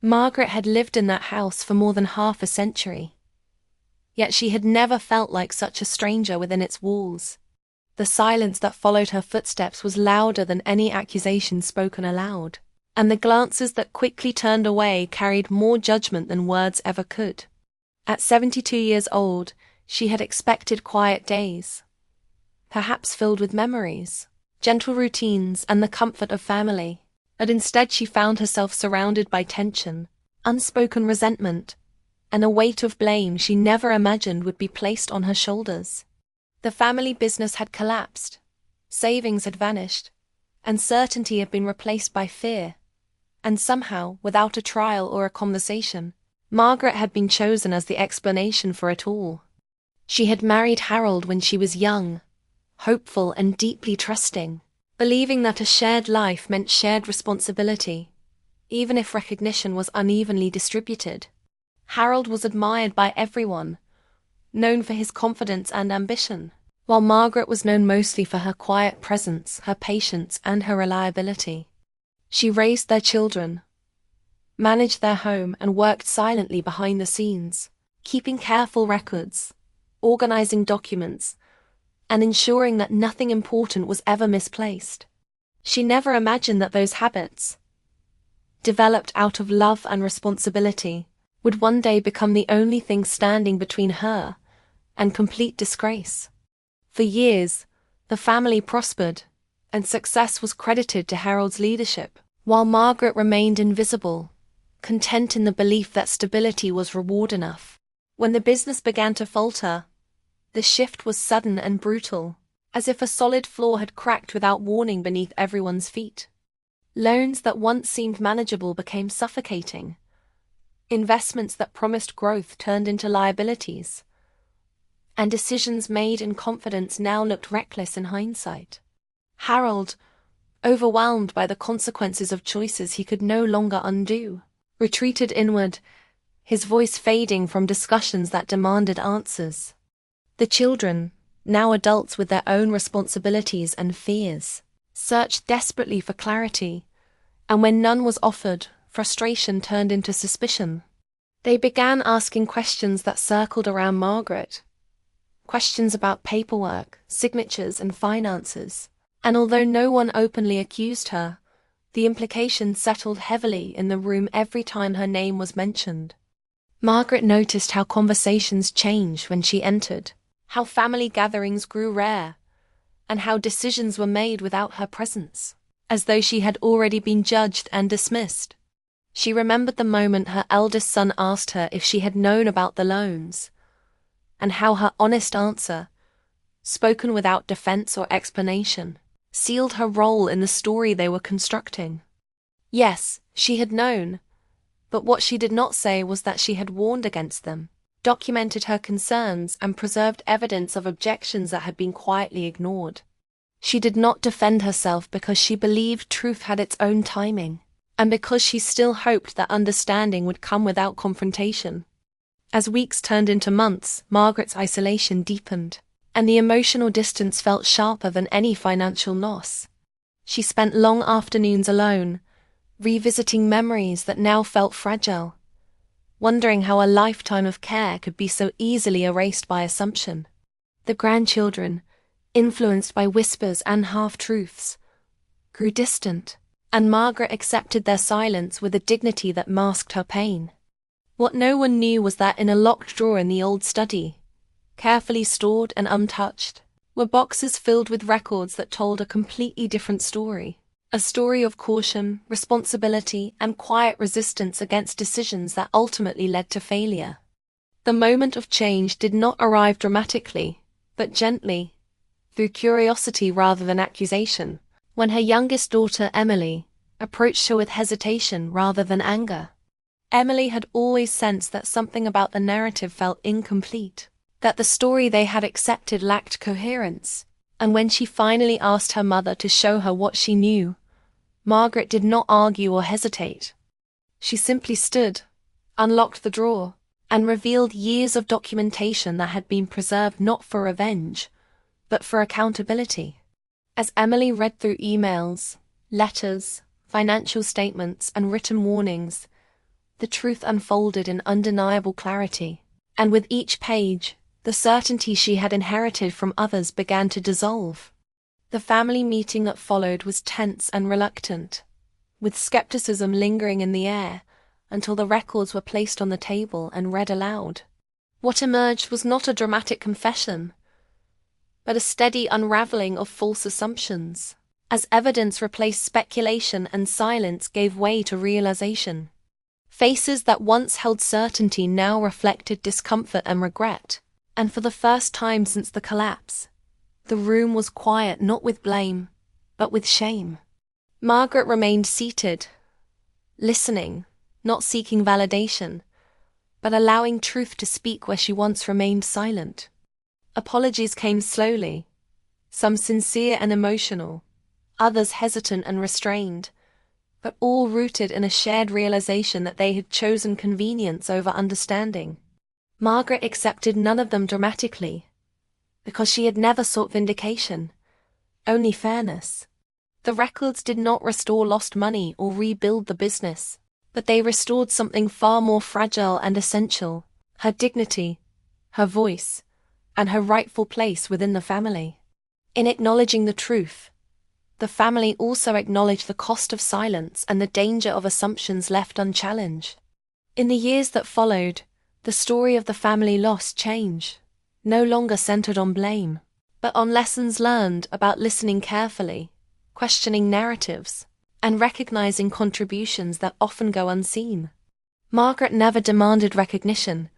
Margaret had lived in that house for more than half a century. Yet she had never felt like such a stranger within its walls. The silence that followed her footsteps was louder than any accusation spoken aloud, and the glances that quickly turned away carried more judgment than words ever could. At 72 years old, she had expected quiet days, perhaps filled with memories, gentle routines, and the comfort of family. But instead she found herself surrounded by tension, unspoken resentment, and a weight of blame she never imagined would be placed on her shoulders. The family business had collapsed, savings had vanished, and certainty had been replaced by fear. And somehow, without a trial or a conversation, Margaret had been chosen as the explanation for it all. She had married Harold when she was young, hopeful and deeply trusting, believing that a shared life meant shared responsibility, even if recognition was unevenly distributed. Harold was admired by everyone, known for his confidence and ambition, while Margaret was known mostly for her quiet presence, her patience, and her reliability. She raised their children, managed their home, and worked silently behind the scenes, keeping careful records, organizing documents, and ensuring that nothing important was ever misplaced. She never imagined that those habits, developed out of love and responsibility, would one day become the only thing standing between her and complete disgrace. For years, the family prospered, and success was credited to Harold's leadership, while Margaret remained invisible, content in the belief that stability was reward enough. When the business began to falter, the shift was sudden and brutal, as if a solid floor had cracked without warning beneath everyone's feet. Loans that once seemed manageable became suffocating. Investments that promised growth turned into liabilities, and decisions made in confidence now looked reckless in hindsight. Harold, overwhelmed by the consequences of choices he could no longer undo, retreated inward, his voice fading from discussions that demanded answers. The children, now adults with their own responsibilities and fears, searched desperately for clarity, and when none was offered, frustration turned into suspicion. They began asking questions that circled around Margaret, questions about paperwork, signatures, and finances, and although no one openly accused her, the implications settled heavily in the room every time her name was mentioned. Margaret noticed how conversations changed when she entered, how family gatherings grew rare, and how decisions were made without her presence, as though she had already been judged and dismissed. She remembered the moment her eldest son asked her if she had known about the loans, and how her honest answer, spoken without defense or explanation, sealed her role in the story they were constructing. Yes, she had known, but what she did not say was that she had warned against them, documented her concerns, and preserved evidence of objections that had been quietly ignored. She did not defend herself because she believed truth had its own timing, and because she still hoped that understanding would come without confrontation. As weeks turned into months, Margaret's isolation deepened, and the emotional distance felt sharper than any financial loss. She spent long afternoons alone, revisiting memories that now felt fragile, wondering how a lifetime of care could be so easily erased by assumption. The grandchildren, influenced by whispers and half-truths, grew distant, and Margaret accepted their silence with a dignity that masked her pain. What no one knew was that in a locked drawer in the old study, carefully stored and untouched, were boxes filled with records that told a completely different story. A story of caution, responsibility, and quiet resistance against decisions that ultimately led to failure. The moment of change did not arrive dramatically, but gently, through curiosity rather than accusation, when her youngest daughter, Emily, approached her with hesitation rather than anger. Emily had always sensed that something about the narrative felt incomplete, that the story they had accepted lacked coherence, and when she finally asked her mother to show her what she knew, Margaret did not argue or hesitate. She simply stood, unlocked the drawer, and revealed years of documentation that had been preserved not for revenge, but for accountability. As Emily read through emails, letters, financial statements, and written warnings, The truth unfolded in undeniable clarity, and with each page, the certainty she had inherited from others began to dissolve. The family meeting that followed was tense and reluctant, with skepticism lingering in the air, until the records were placed on the table and read aloud. What emerged was not a dramatic confession, but a steady unraveling of false assumptions. As evidence replaced speculation and silence gave way to realization. Faces that once held certainty now reflected discomfort and regret, and for the first time since the collapse, the room was quiet not with blame, but with shame. Margaret remained seated, listening, not seeking validation, but allowing truth to speak where she once remained silent. Apologies came slowly, some sincere and emotional, others hesitant and restrained, but all rooted in a shared realization that they had chosen convenience over understanding. Margaret accepted none of them dramatically, because she had never sought vindication, only fairness. The records did not restore lost money or rebuild the business, but they restored something far more fragile and essential: her dignity, her voice, and her rightful place within the family. In acknowledging the truth, the family also acknowledged the cost of silence and the danger of assumptions left unchallenged. In the years that followed, the story of the family loss changed, no longer centered on blame, but on lessons learned about listening carefully, questioning narratives, and recognizing contributions that often go unseen. Margaret never demanded recognition,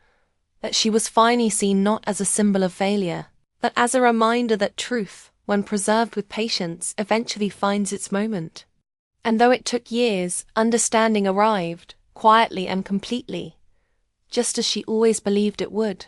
that she was finally seen not as a symbol of failure, but as a reminder that truth, when preserved with patience, eventually finds its moment. And though it took years, understanding arrived, quietly and completely, just as she always believed it would.